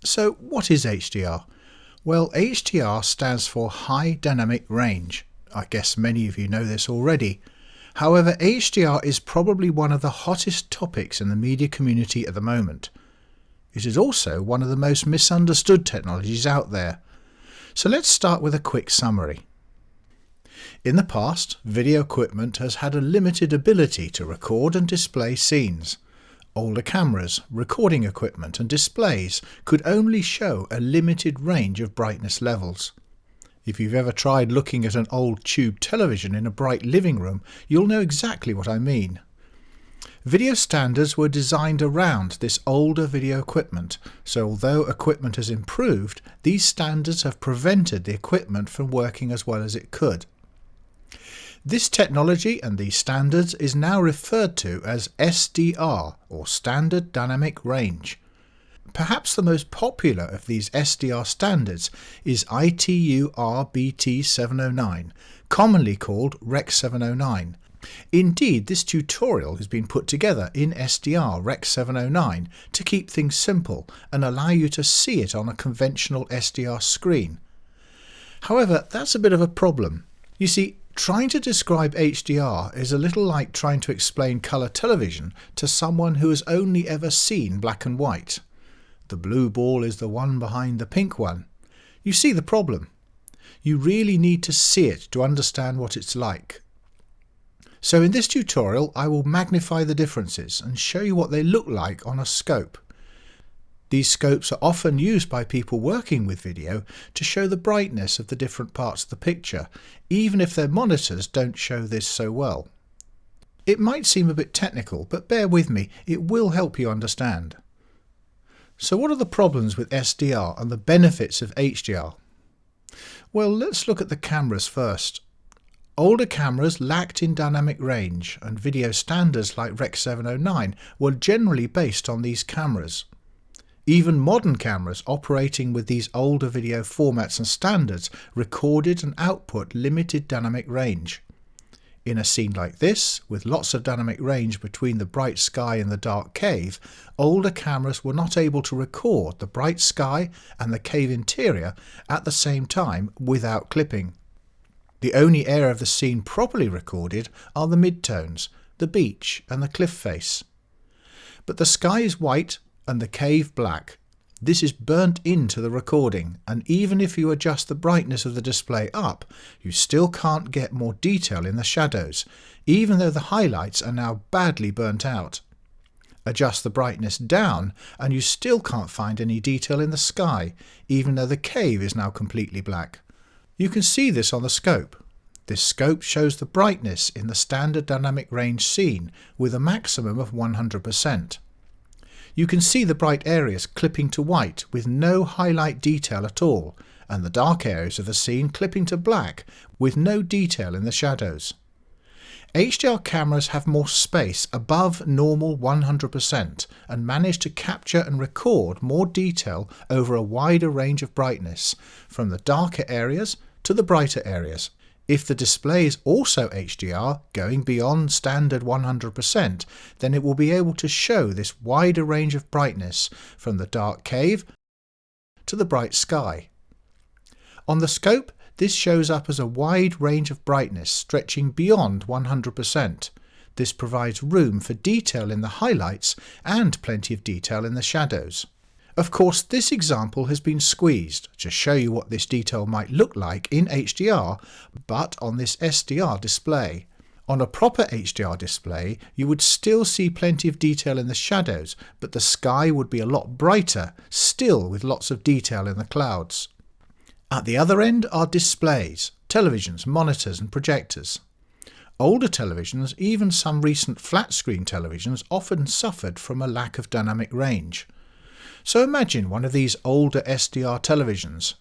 So what is HDR? Well, HDR stands for High Dynamic Range. I guess many of you know this already. However, HDR is probably one of the hottest topics in the media community at the moment. It is also one of the most misunderstood technologies out there. So let's start with a quick summary. In the past, video equipment has had a limited ability to record and display scenes. Older cameras, recording equipment and displays could only show a limited range of brightness levels. If you've ever tried looking at an old tube television in a bright living room, you'll know exactly what I mean. Video standards were designed around this older video equipment, so although equipment has improved, these standards have prevented the equipment from working as well as it could. This technology and these standards is now referred to as SDR, or Standard Dynamic Range. Perhaps the most popular of these SDR standards is ITU RBT 709, commonly called Rec 709. Indeed, this tutorial has been put together in SDR Rec 709 to keep things simple and allow you to see it on a conventional SDR screen. However, that's a bit of a problem. You see, trying to describe HDR is a little like trying to explain colour television to someone who has only ever seen black and white. The blue ball is the one behind the pink one. You see the problem. You really need to see it to understand what it's like. So in this tutorial I will magnify the differences and show you what they look like on a scope. These scopes are often used by people working with video to show the brightness of the different parts of the picture, even if their monitors don't show this so well. It might seem a bit technical, but bear with me, it will help you understand. So what are the problems with SDR and the benefits of HDR? Well, let's look at the cameras first. Older cameras lacked in dynamic range, and video standards like Rec 709 were generally based on these cameras. Even modern cameras operating with these older video formats and standards recorded and output limited dynamic range. In a scene like this, with lots of dynamic range between the bright sky and the dark cave, older cameras were not able to record the bright sky and the cave interior at the same time without clipping. The only area of the scene properly recorded are the midtones, the beach and the cliff face. But the sky is white and the cave black. This is burnt into the recording, and even if you adjust the brightness of the display up, you still can't get more detail in the shadows, even though the highlights are now badly burnt out. Adjust the brightness down and you still can't find any detail in the sky, even though the cave is now completely black. You can see this on the scope. This scope shows the brightness in the standard dynamic range scene with a maximum of 100%. You can see the bright areas clipping to white with no highlight detail at all, and the dark areas of the scene clipping to black with no detail in the shadows. HDR cameras have more space above normal 100% and manage to capture and record more detail over a wider range of brightness, from the darker areas to the brighter areas. If the display is also HDR, going beyond standard 100%, then it will be able to show this wider range of brightness from the dark cave to the bright sky. On the scope, this shows up as a wide range of brightness stretching beyond 100%. This provides room for detail in the highlights and plenty of detail in the shadows. Of course, this example has been squeezed to show you what this detail might look like in HDR, but on this SDR display. On a proper HDR display, you would still see plenty of detail in the shadows, but the sky would be a lot brighter, still with lots of detail in the clouds. At the other end are displays, televisions, monitors and projectors. Older televisions, even some recent flat-screen televisions, often suffered from a lack of dynamic range. So imagine one of these older SDR televisions.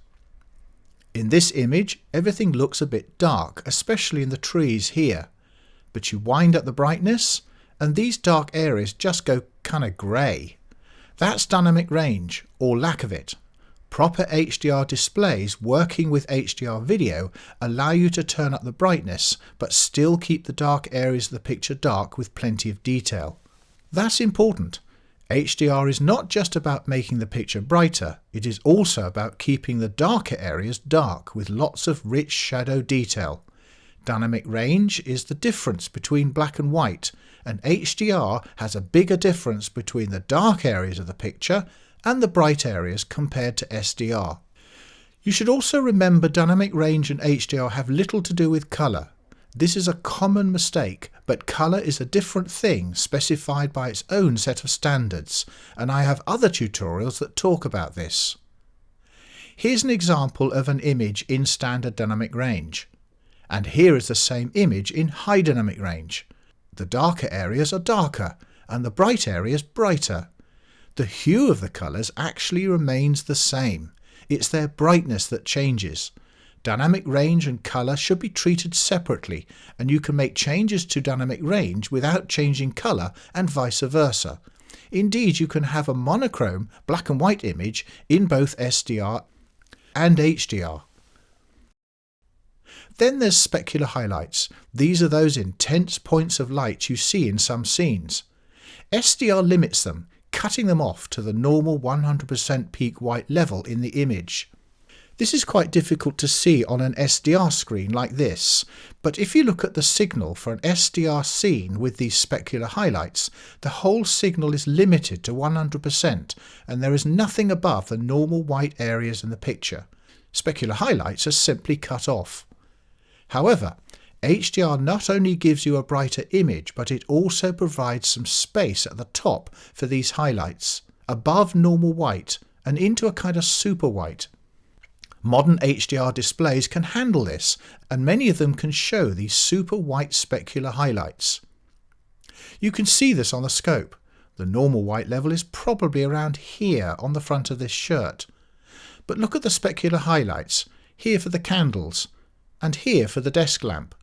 In this image, everything looks a bit dark, especially in the trees here. But you wind up the brightness, and these dark areas just go kind of grey. That's dynamic range, or lack of it. Proper HDR displays working with HDR video allow you to turn up the brightness, but still keep the dark areas of the picture dark with plenty of detail. That's important. HDR is not just about making the picture brighter, it is also about keeping the darker areas dark with lots of rich shadow detail. Dynamic range is the difference between black and white, and HDR has a bigger difference between the dark areas of the picture and the bright areas compared to SDR. You should also remember dynamic range and HDR have little to do with colour. This is a common mistake, but colour is a different thing specified by its own set of standards, and I have other tutorials that talk about this. Here's an example of an image in standard dynamic range, and here is the same image in high dynamic range. The darker areas are darker, and the bright areas brighter. The hue of the colours actually remains the same. It's their brightness that changes. Dynamic range and colour should be treated separately, and you can make changes to dynamic range without changing colour and vice versa. Indeed, you can have a monochrome black and white image in both SDR and HDR. Then there's specular highlights. These are those intense points of light you see in some scenes. SDR limits them, cutting them off to the normal 100% peak white level in the image. This is quite difficult to see on an SDR screen like this, but if you look at the signal for an SDR scene with these specular highlights, the whole signal is limited to 100% and there is nothing above the normal white areas in the picture. Specular highlights are simply cut off. However, HDR not only gives you a brighter image, but it also provides some space at the top for these highlights, above normal white and into a kind of super white. Modern HDR displays can handle this, and many of them can show these super white specular highlights. You can see this on the scope. The normal white level is probably around here on the front of this shirt. But look at the specular highlights, here for the candles, and here for the desk lamp.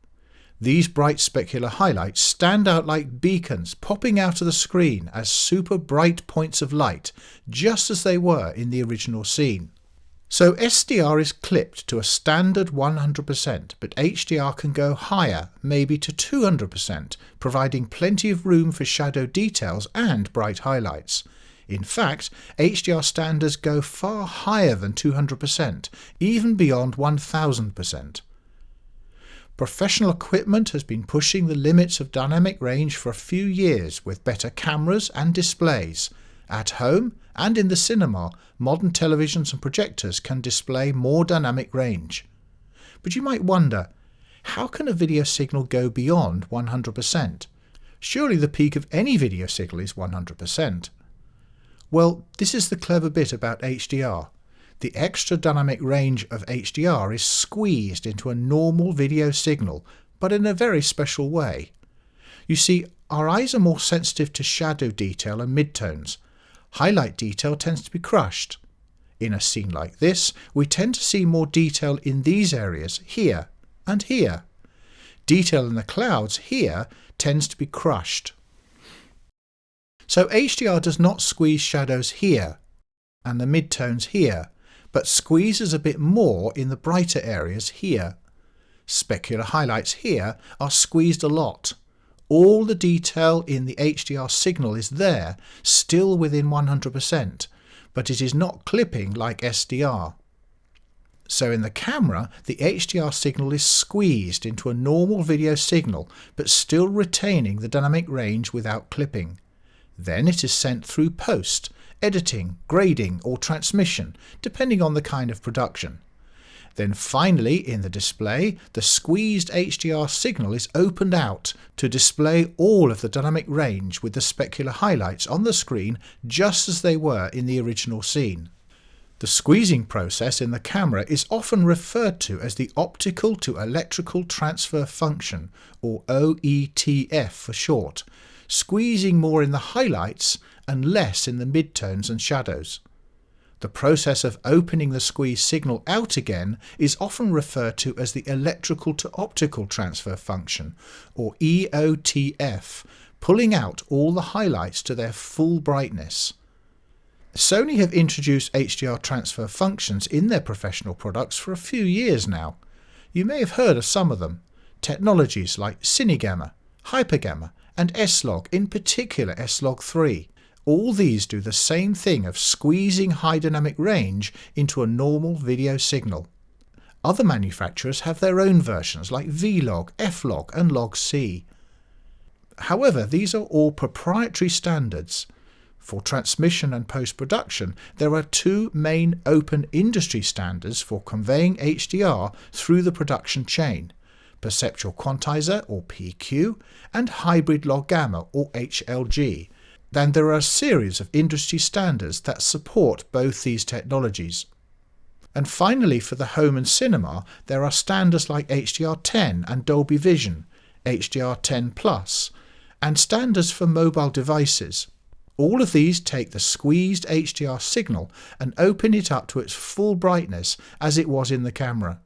These bright specular highlights stand out like beacons popping out of the screen as super bright points of light, just as they were in the original scene. So SDR is clipped to a standard 100%, but HDR can go higher, maybe to 200%, providing plenty of room for shadow details and bright highlights. In fact, HDR standards go far higher than 200%, even beyond 1000%. Professional equipment has been pushing the limits of dynamic range for a few years with better cameras and displays. At home and in the cinema, modern televisions and projectors can display more dynamic range. But you might wonder, how can a video signal go beyond 100%? Surely the peak of any video signal is 100%. Well, this is the clever bit about HDR. The extra dynamic range of HDR is squeezed into a normal video signal, but in a very special way. You see, our eyes are more sensitive to shadow detail and midtones. Highlight detail tends to be crushed. In a scene like this, we tend to see more detail in these areas here and here. Detail in the clouds here tends to be crushed. So HDR does not squeeze shadows here and the midtones here, but squeezes a bit more in the brighter areas here. Specular highlights here are squeezed a lot. All the detail in the HDR signal is there, still within 100%, but it is not clipping like SDR. So in the camera, the HDR signal is squeezed into a normal video signal, but still retaining the dynamic range without clipping. Then it is sent through post, editing, grading, or transmission, depending on the kind of production. Then finally, in the display, the squeezed HDR signal is opened out to display all of the dynamic range with the specular highlights on the screen just as they were in the original scene. The squeezing process in the camera is often referred to as the optical to electrical transfer function, or OETF for short, squeezing more in the highlights and less in the midtones and shadows. The process of opening the squeeze signal out again is often referred to as the electrical to optical transfer function, or EOTF, pulling out all the highlights to their full brightness. Sony have introduced HDR transfer functions in their professional products for a few years now. You may have heard of some of them. Technologies like Cinegamma, Hypergamma and S-Log, in particular S-Log 3. All these do the same thing of squeezing high dynamic range into a normal video signal. Other manufacturers have their own versions like V-Log, F-Log and Log-C. However, these are all proprietary standards. For transmission and post-production, there are two main open industry standards for conveying HDR through the production chain: perceptual quantizer or PQ and hybrid log gamma or HLG. Then there are a series of industry standards that support both these technologies. And finally, for the home and cinema, there are standards like HDR10 and Dolby Vision, HDR10+, and standards for mobile devices. All of these take the squeezed HDR signal and open it up to its full brightness as it was in the camera.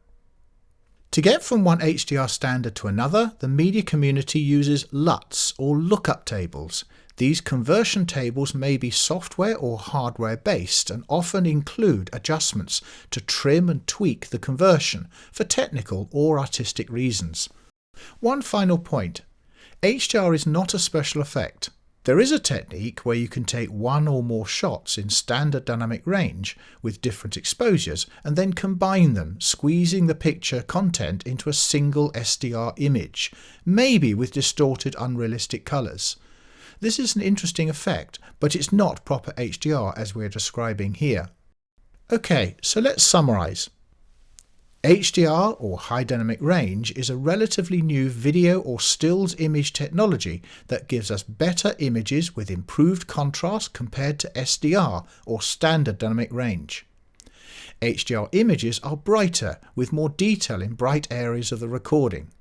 To get from one HDR standard to another, the media community uses LUTs or lookup tables. These conversion tables may be software or hardware based and often include adjustments to trim and tweak the conversion for technical or artistic reasons. One final point: HDR is not a special effect. There is a technique where you can take one or more shots in standard dynamic range with different exposures and then combine them, squeezing the picture content into a single SDR image, maybe with distorted unrealistic colours. This is an interesting effect, but it's not proper HDR as we're describing here. Okay, so let's summarise. HDR, or high dynamic range, is a relatively new video or stills image technology that gives us better images with improved contrast compared to SDR, or standard dynamic range. HDR images are brighter, with more detail in bright areas of the recording.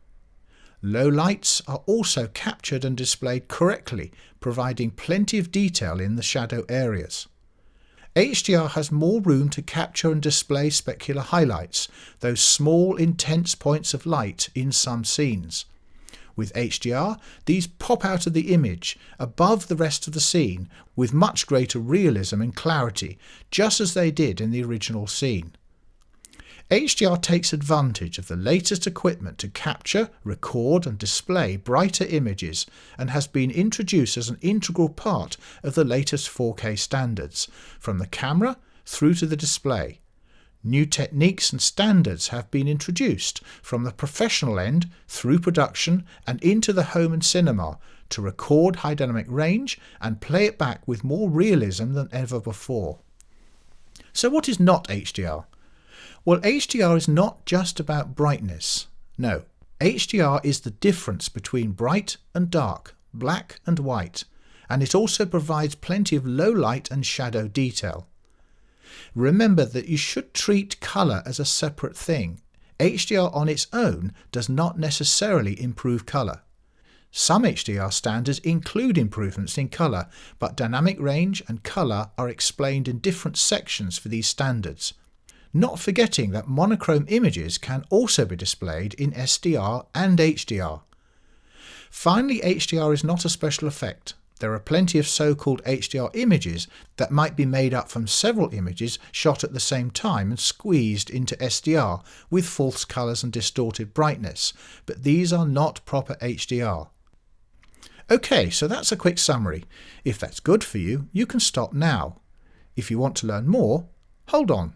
Low lights are also captured and displayed correctly, providing plenty of detail in the shadow areas. HDR has more room to capture and display specular highlights, those small intense points of light in some scenes. With HDR, these pop out of the image, above the rest of the scene, with much greater realism and clarity, just as they did in the original scene. HDR takes advantage of the latest equipment to capture, record and display brighter images and has been introduced as an integral part of the latest 4K standards, from the camera through to the display. New techniques and standards have been introduced from the professional end through production and into the home and cinema to record high dynamic range and play it back with more realism than ever before. So what is not HDR? Well, HDR is not just about brightness. No, HDR is the difference between bright and dark, black and white, and it also provides plenty of low light and shadow detail. Remember that you should treat colour as a separate thing. HDR on its own does not necessarily improve colour. Some HDR standards include improvements in colour, but dynamic range and colour are explained in different sections for these standards. Not forgetting that monochrome images can also be displayed in SDR and HDR. Finally, HDR is not a special effect. There are plenty of so-called HDR images that might be made up from several images shot at the same time and squeezed into SDR with false colours and distorted brightness, but these are not proper HDR. Okay, so that's a quick summary. If that's good for you, you can stop now. If you want to learn more, hold on.